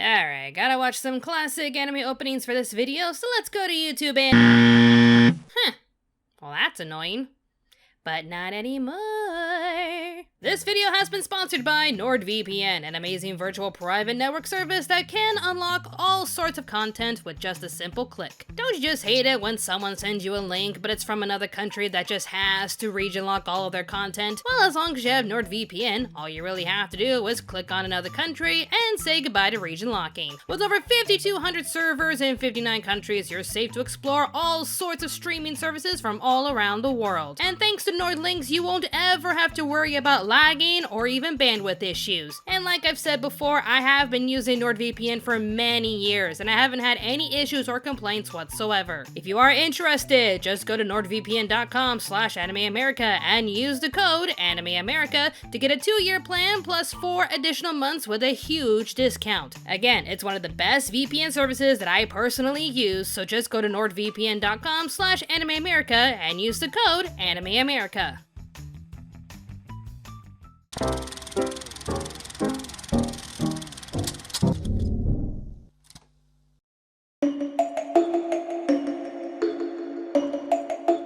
Alright, gotta watch some classic anime openings for this video, so let's go to YouTube and... Well, that's annoying. But not anymore. This video has been sponsored by NordVPN, an amazing virtual private network service that can unlock all sorts of content with just a simple click. Don't you just hate it when someone sends you a link, but it's from another country that just has to region lock all of their content? Well, as long as you have NordVPN, all you really have to do is click on another country and say goodbye to region locking. With over 5,200 servers in 59 countries, you're safe to explore all sorts of streaming services from all around the world. And thanks to NordLynx, you won't ever have to worry about lagging or even bandwidth issues. And like I've said before, I have been using NordVPN for many years, and I haven't had any issues or complaints whatsoever. If you are interested, just go to nordvpn.com/animeamerica and use the code AnimeAmerica to get a 2-year plan plus 4 additional months with a huge discount. Again, it's one of the best VPN services that I personally use, so just go to nordvpn.com/animeamerica and use the code AnimeAmerica.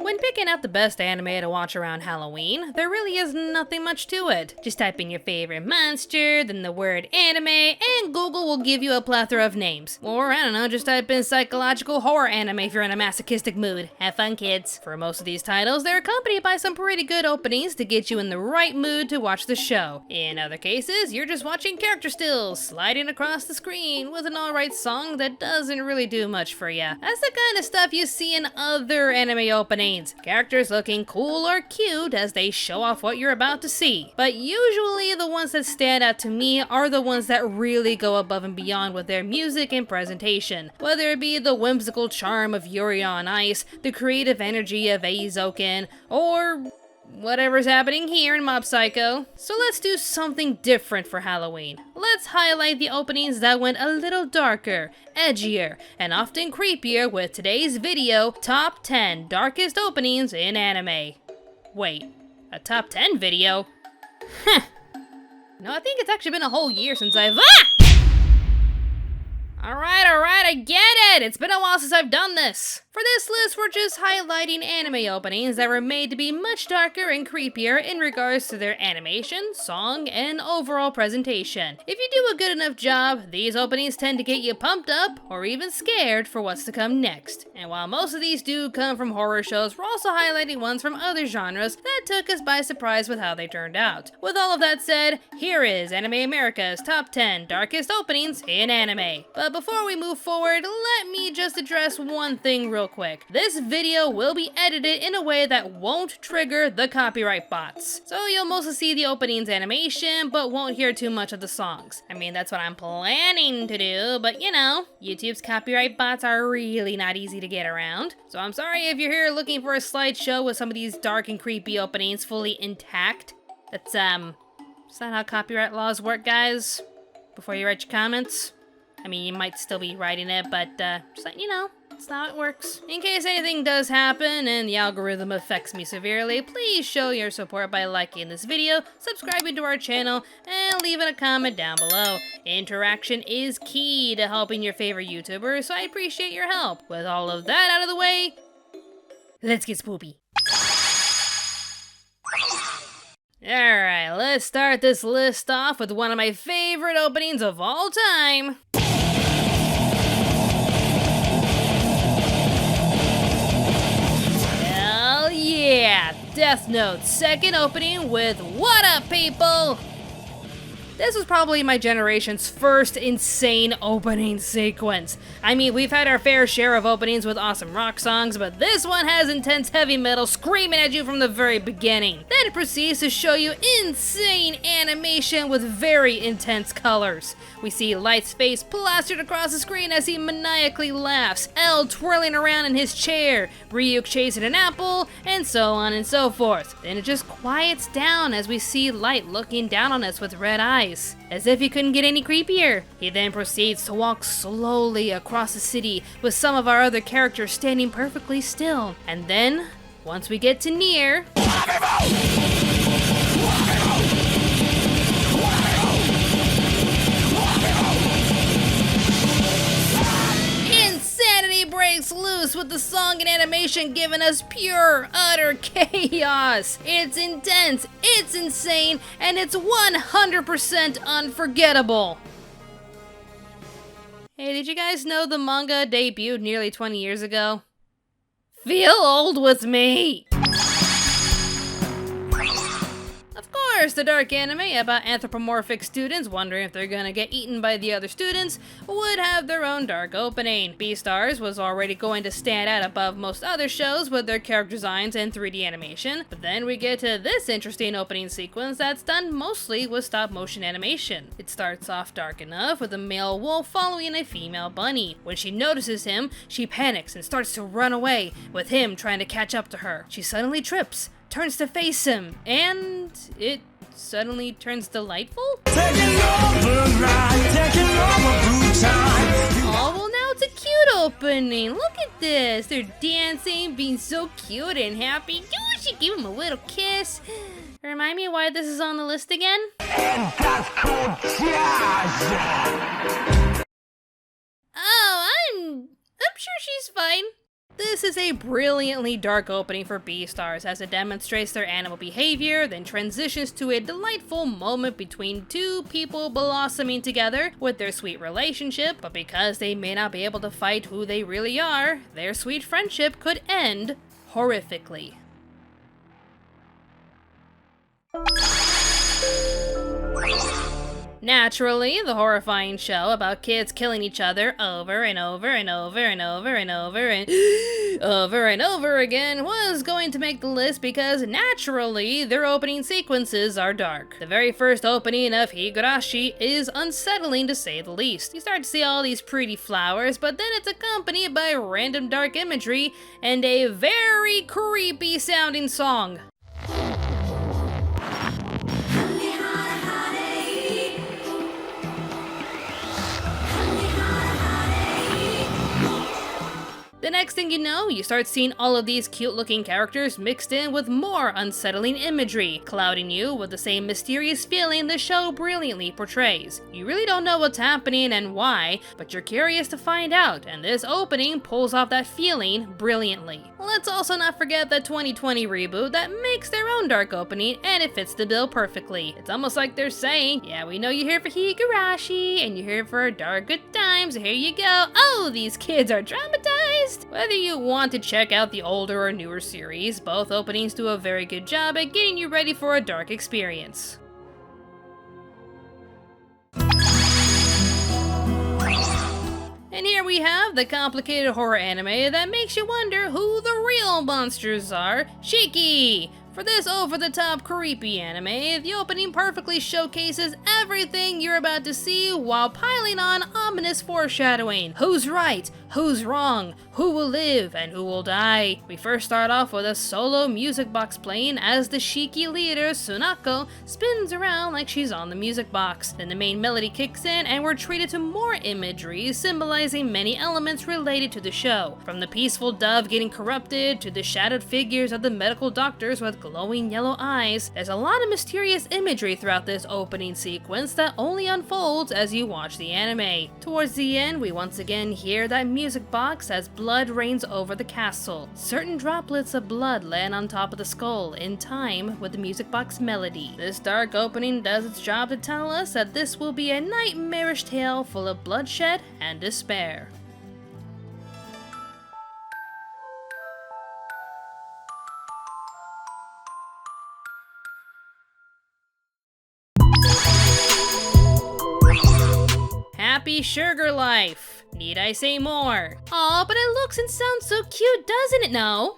When picking out the best anime to watch around Halloween, there really is nothing much to it. Just type in your favorite monster, then the word anime, and Google will give you a plethora of names. Or, I don't know, just type in psychological horror anime if you're in a masochistic mood. Have fun, kids. For most of these titles, they're accompanied by some pretty good openings to get you in the right mood to watch the show. In other cases, you're just watching character stills sliding across the screen with an alright song that doesn't really do much for you. That's the kind of stuff you see in other anime openings. Characters looking cool or cute as they show off what you're about to see. But usually the ones that stand out to me are the ones that really go above and beyond with their music and presentation. Whether it be the whimsical charm of Yuri on Ice, the creative energy of Eizoken, or whatever's happening here in Mob Psycho. So let's do something different for Halloween. Let's highlight the openings that went a little darker, edgier, and often creepier with today's video, Top 10 Darkest Openings in Anime. Wait, a top 10 video? No, I think it's actually been a whole year since I've... Alright, I get it! It's been a while since I've done this! For this list, we're just highlighting anime openings that were made to be much darker and creepier in regards to their animation, song, and overall presentation. If you do a good enough job, these openings tend to get you pumped up or even scared for what's to come next. And while most of these do come from horror shows, we're also highlighting ones from other genres that took us by surprise with how they turned out. With all of that said, here is Anime America's Top 10 Darkest Openings in Anime. But before we move forward, let me just address one thing real quick. This video will be edited in a way that won't trigger the copyright bots. So you'll mostly see the opening's animation, but won't hear too much of the songs. I mean, that's what I'm planning to do, but you know, YouTube's copyright bots are really not easy to get around. So I'm sorry if you're here looking for a slideshow with some of these dark and creepy openings fully intact. That's not how copyright laws work, guys. Before you write your comments. I mean, you might still be writing it, but just letting you know, that's how it works. In case anything does happen and the algorithm affects me severely, please show your support by liking this video, subscribing to our channel, and leaving a comment down below. Interaction is key to helping your favorite YouTubers, so I appreciate your help. With all of that out of the way, let's get spoopy. Alright, let's start this list off with one of my favorite openings of all time. Hell yeah! Death Note's second opening with What Up, People? This was probably my generation's first insane opening sequence. I mean, we've had our fair share of openings with awesome rock songs, but this one has intense heavy metal screaming at you from the very beginning. Then it proceeds to show you insane animation with very intense colors. We see Light's face plastered across the screen as he maniacally laughs, L twirling around in his chair, Ryuk chasing an apple, and so on and so forth. Then it just quiets down as we see Light looking down on us with red eyes, as if he couldn't get any creepier. He then proceeds to walk slowly across the city with some of our other characters standing perfectly still. And then, once we get to near, us with the song and animation giving us pure, utter chaos. It's intense, it's insane, and it's 100% unforgettable. Hey, did you guys know the manga debuted nearly 20 years ago? Feel old with me! Of course, the dark anime about anthropomorphic students wondering if they're gonna get eaten by the other students would have their own dark opening. Beastars was already going to stand out above most other shows with their character designs and 3D animation, but then we get to this interesting opening sequence that's done mostly with stop-motion animation. It starts off dark enough with a male wolf following a female bunny. When she notices him, she panics and starts to run away, with him trying to catch up to her. She suddenly trips, turns to face him, and it suddenly turns delightful? Oh, well now it's a cute opening. Look at this. They're dancing, being so cute and happy. You should give him a little kiss. Remind me why this is on the list again? Oh, I'm sure she's fine. This is a brilliantly dark opening for Beastars as it demonstrates their animal behavior, then transitions to a delightful moment between two people blossoming together with their sweet relationship, but because they may not be able to fight who they really are, their sweet friendship could end horrifically. Naturally, the horrifying show about kids killing each other over and over and over and over and over and over and over again was going to make the list because naturally their opening sequences are dark. The very first opening of Higurashi is unsettling to say the least. You start to see all these pretty flowers, but then it's accompanied by random dark imagery and a very creepy sounding song. The next thing you know, you start seeing all of these cute looking characters mixed in with more unsettling imagery, clouding you with the same mysterious feeling the show brilliantly portrays. You really don't know what's happening and why, but you're curious to find out, and this opening pulls off that feeling brilliantly. Let's also not forget the 2020 reboot that makes their own dark opening, and it fits the bill perfectly. It's almost like they're saying, yeah, we know you're here for Higurashi, and you're here for dark good times, here you go. Oh, these kids are traumatized! Whether you want to check out the older or newer series, both openings do a very good job at getting you ready for a dark experience. And here we have the complicated horror anime that makes you wonder who the real monsters are, Shiki! For this over-the-top creepy anime, the opening perfectly showcases everything you're about to see while piling on ominous foreshadowing. Who's right? Who's wrong? Who will live and who will die? We first start off with a solo music box playing as the Shiki leader, Sunako, spins around like she's on the music box. Then the main melody kicks in and we're treated to more imagery symbolizing many elements related to the show. From the peaceful dove getting corrupted to the shadowed figures of the medical doctors with glowing yellow eyes, there's a lot of mysterious imagery throughout this opening sequence that only unfolds as you watch the anime. Towards the end, we once again hear that music box as blood rains over the castle. Certain droplets of blood land on top of the skull in time with the music box melody. This dark opening does its job to tell us that this will be a nightmarish tale full of bloodshed and despair. Happy sugar life. Need I say more? Aw, but it looks and sounds so cute, doesn't it now?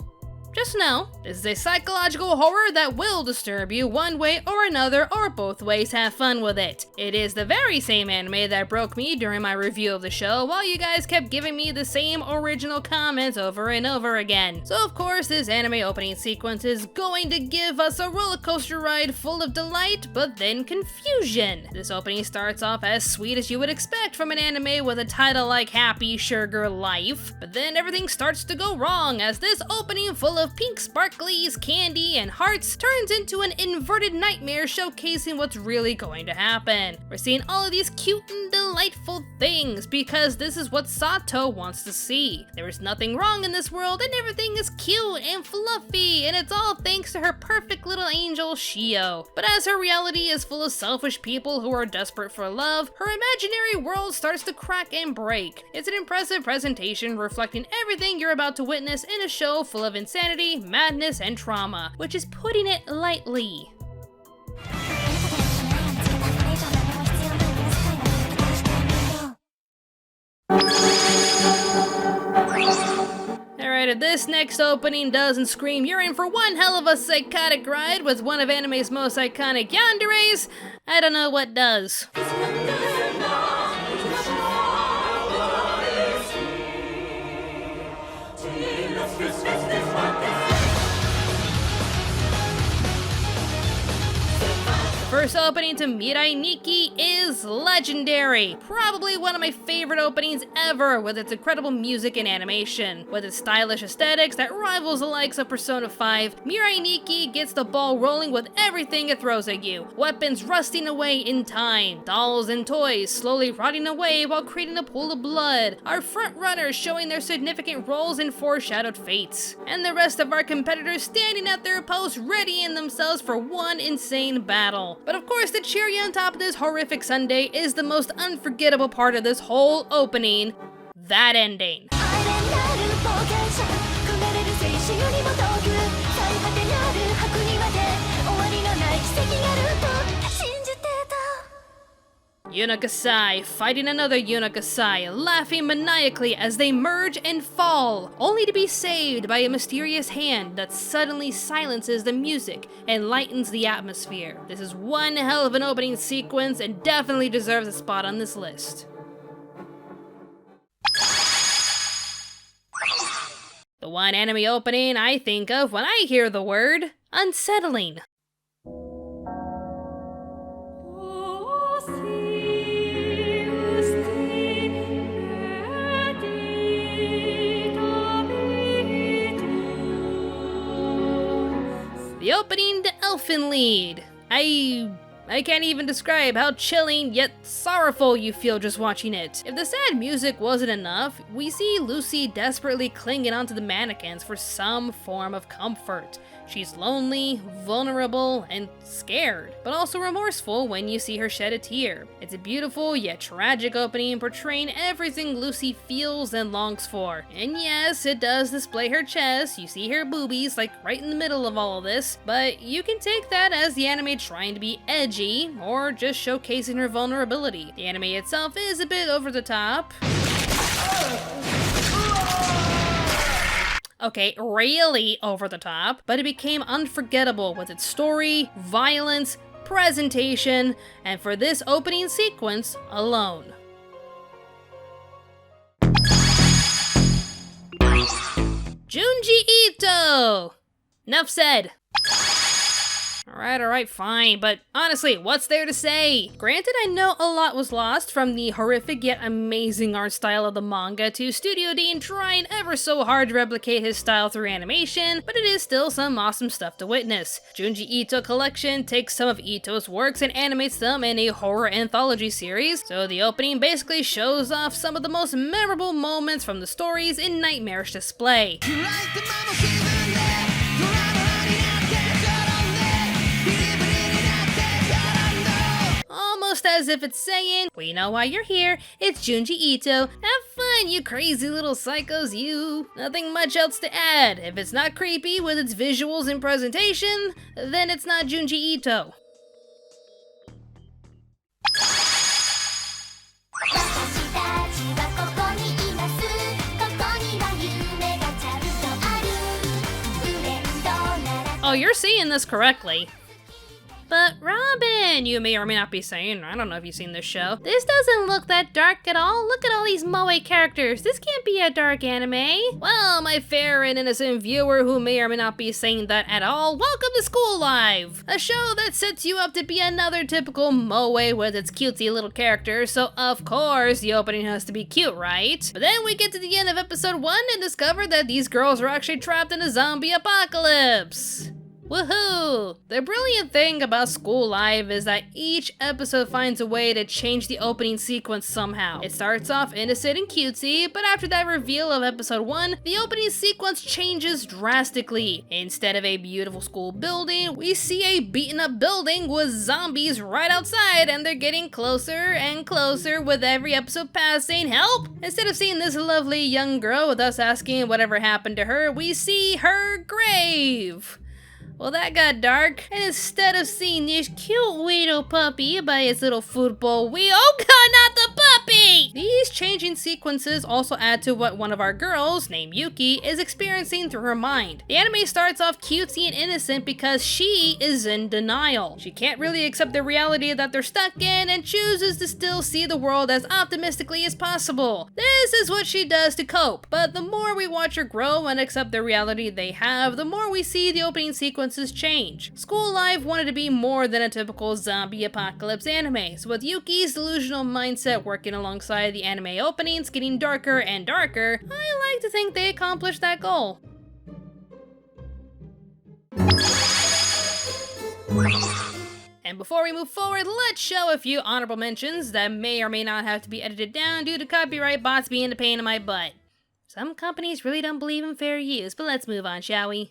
Just know, this is a psychological horror that will disturb you one way or another, or both ways. Have fun with it. It is the very same anime that broke me during my review of the show, while you guys kept giving me the same original comments over and over again. So of course, this anime opening sequence is going to give us a roller coaster ride full of delight, but then confusion. This opening starts off as sweet as you would expect from an anime with a title like Happy Sugar Life, but then everything starts to go wrong as this opening full of of pink sparklies, candy, and hearts turns into an inverted nightmare showcasing what's really going to happen. We're seeing all of these cute and delightful things because this is what Sato wants to see. There is nothing wrong in this world and everything is cute and fluffy, and it's all thanks to her perfect little angel Shio. But as her reality is full of selfish people who are desperate for love, her imaginary world starts to crack and break. It's an impressive presentation reflecting everything you're about to witness in a show full of insanity, madness, and trauma, which is putting it lightly. Alright, if this next opening doesn't scream you're in for one hell of a psychotic ride with one of anime's most iconic yanderes, I don't know what does. First opening to Mirai Nikki is legendary. Probably one of my favorite openings ever, with its incredible music and animation. With its stylish aesthetics that rivals the likes of Persona 5, Mirai Nikki gets the ball rolling with everything it throws at you. Weapons rusting away in time, dolls and toys slowly rotting away while creating a pool of blood, our front runners showing their significant roles and foreshadowed fates, and the rest of our competitors standing at their posts readying themselves for one insane battle. But of course, the cherry on top of this horrific sundae is the most unforgettable part of this whole opening, that ending. Unakasai fighting another Unakasai, laughing maniacally as they merge and fall, only to be saved by a mysterious hand that suddenly silences the music and lightens the atmosphere. This is one hell of an opening sequence and definitely deserves a spot on this list. The one anime opening I think of when I hear the word unsettling. The opening to Elfen Lied. I can't even describe how chilling yet sorrowful you feel just watching it. If the sad music wasn't enough, we see Lucy desperately clinging onto the mannequins for some form of comfort. She's lonely, vulnerable, and scared, but also remorseful when you see her shed a tear. It's a beautiful yet tragic opening portraying everything Lucy feels and longs for. And yes, it does display her chest, you see her boobies like right in the middle of all of this, but you can take that as the anime trying to be edgy, or just showcasing her vulnerability. The anime itself is a bit over the top. Okay, really over the top, but it became unforgettable with its story, violence, presentation, and for this opening sequence alone. Junji Ito! Enough said. Alright, fine, but honestly, what's there to say? Granted, I know a lot was lost from the horrific yet amazing art style of the manga to Studio Dean trying ever so hard to replicate his style through animation, but it is still some awesome stuff to witness. Junji Ito Collection takes some of Ito's works and animates them in a horror anthology series, so the opening basically shows off some of the most memorable moments from the stories in nightmarish display. Almost as if it's saying, we know why you're here, it's Junji Ito, have fun you crazy little psychos you. Nothing much else to add. If it's not creepy with its visuals and presentation, then it's not Junji Ito. Oh, you're seeing this correctly. But Robyn, you may or may not be saying, I don't know if you've seen this show. This doesn't look that dark at all. Look at all these moe characters. This can't be a dark anime. Well, my fair and innocent viewer who may or may not be saying that at all, welcome to School Live, a show that sets you up to be another typical moe with its cutesy little characters, so of course the opening has to be cute, right? But then we get to the end of episode 1 and discover that these girls are actually trapped in a zombie apocalypse. Woohoo! The brilliant thing about School Live is that each episode finds a way to change the opening sequence somehow. It starts off innocent and cutesy, but after that reveal of episode 1, the opening sequence changes drastically. Instead of a beautiful school building, we see a beaten up building with zombies right outside, and they're getting closer and closer with every episode passing. Help! Instead of seeing this lovely young girl with us asking whatever happened to her, we see her grave. Well, that got dark, and instead of seeing this cute little puppy by its little football wheel, oh god, not the puppy! These changing sequences also add to what one of our girls, named Yuki, is experiencing through her mind. The anime starts off cutesy and innocent because she is in denial. She can't really accept the reality that they're stuck in and chooses to still see the world as optimistically as possible. This is what she does to cope, but the more we watch her grow and accept the reality they have, the more we see the opening sequences change. School Live wanted to be more than a typical zombie apocalypse anime, so with Yuki's delusional mindset working alongside the anime openings getting darker and darker, I like to think they accomplished that goal. And before we move forward, let's show a few honorable mentions that may or may not have to be edited down due to copyright bots being a pain in my butt. Some companies really don't believe in fair use, but let's move on, shall we?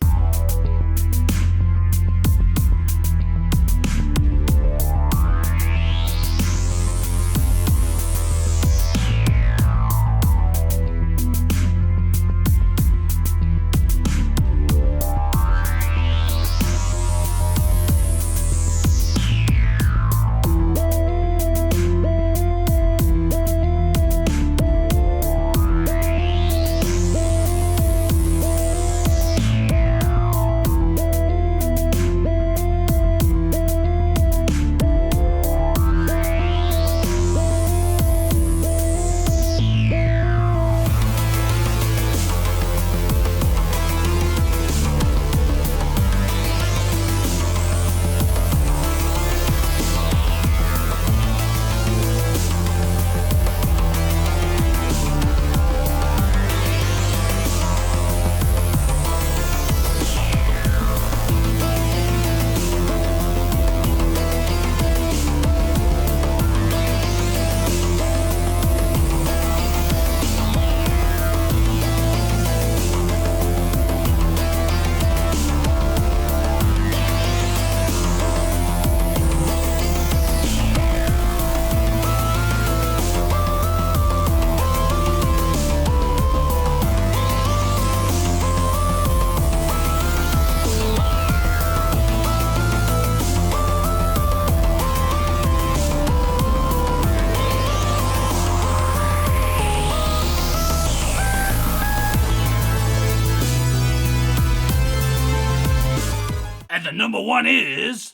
And the number one is...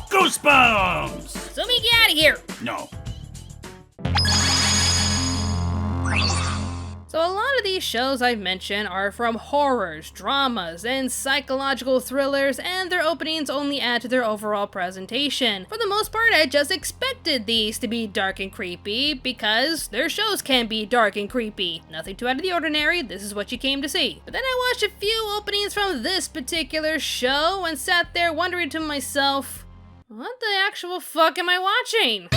Goosebumps! Sumi, get out of here! No. So a lot of these shows I've mentioned are from horrors, dramas, and psychological thrillers, and their openings only add to their overall presentation. For the most part, I just expected these to be dark and creepy, because their shows can be dark and creepy. Nothing too out of the ordinary, this is what you came to see. But then I watched a few openings from this particular show, and sat there wondering to myself, what the actual fuck am I watching?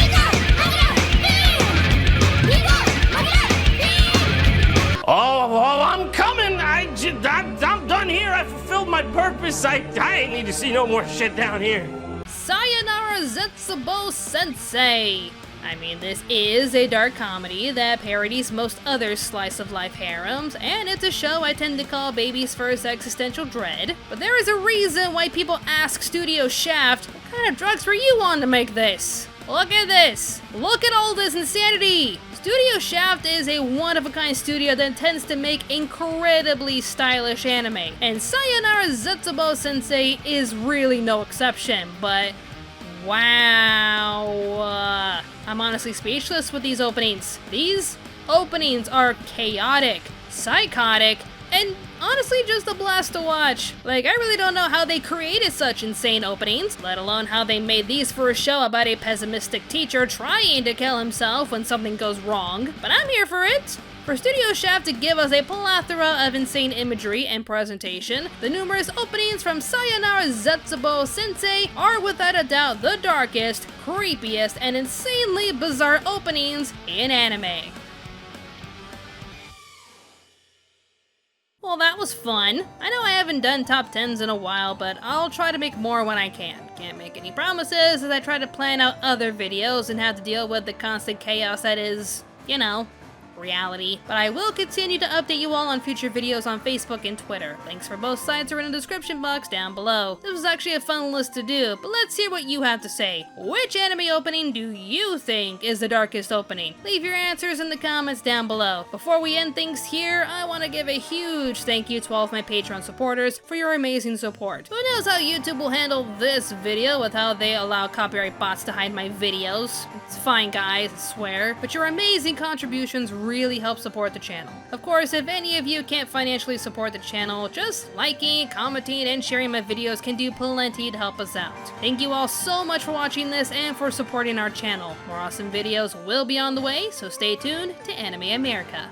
Oh, I'm coming. I'm done here. I fulfilled my purpose. I ain't need to see no more shit down here. Sayonara Zetsubou Sensei. I mean, this is a dark comedy that parodies most other slice of life harems, and it's a show I tend to call baby's first existential dread. But there is a reason why people ask Studio Shaft, what kind of drugs were you on to make this? Look at this! Look at all this insanity! Studio Shaft is a one-of-a-kind studio that tends to make incredibly stylish anime, and Sayonara Zetsubou Sensei is really no exception, but wow. I'm honestly speechless with these openings. These openings are chaotic, psychotic, and honestly just a blast to watch. Like, I really don't know how they created such insane openings, let alone how they made these for a show about a pessimistic teacher trying to kill himself when something goes wrong, but I'm here for it. For Studio Shaft to give us a plethora of insane imagery and presentation, the numerous openings from Sayonara Zetsubou Sensei are without a doubt the darkest, creepiest, and insanely bizarre openings in anime. Well, that was fun. I know I haven't done top 10s in a while, but I'll try to make more when I can. Can't make any promises as I try to plan out other videos and have to deal with the constant chaos that is, you know, reality. But I will continue to update you all on future videos on Facebook and Twitter. Links for both sites are in the description box down below. This was actually a fun list to do, but let's hear what you have to say. Which anime opening do you think is the darkest opening? Leave your answers in the comments down below. Before we end things here, I want to give a huge thank you to all of my Patreon supporters for your amazing support. Who knows how YouTube will handle this video with how they allow copyright bots to hide my videos? It's fine, guys, I swear. But your amazing contributions really help support the channel. Of course, if any of you can't financially support the channel, just liking, commenting, and sharing my videos can do plenty to help us out. Thank you all so much for watching this and for supporting our channel. More awesome videos will be on the way, so stay tuned to Anime America.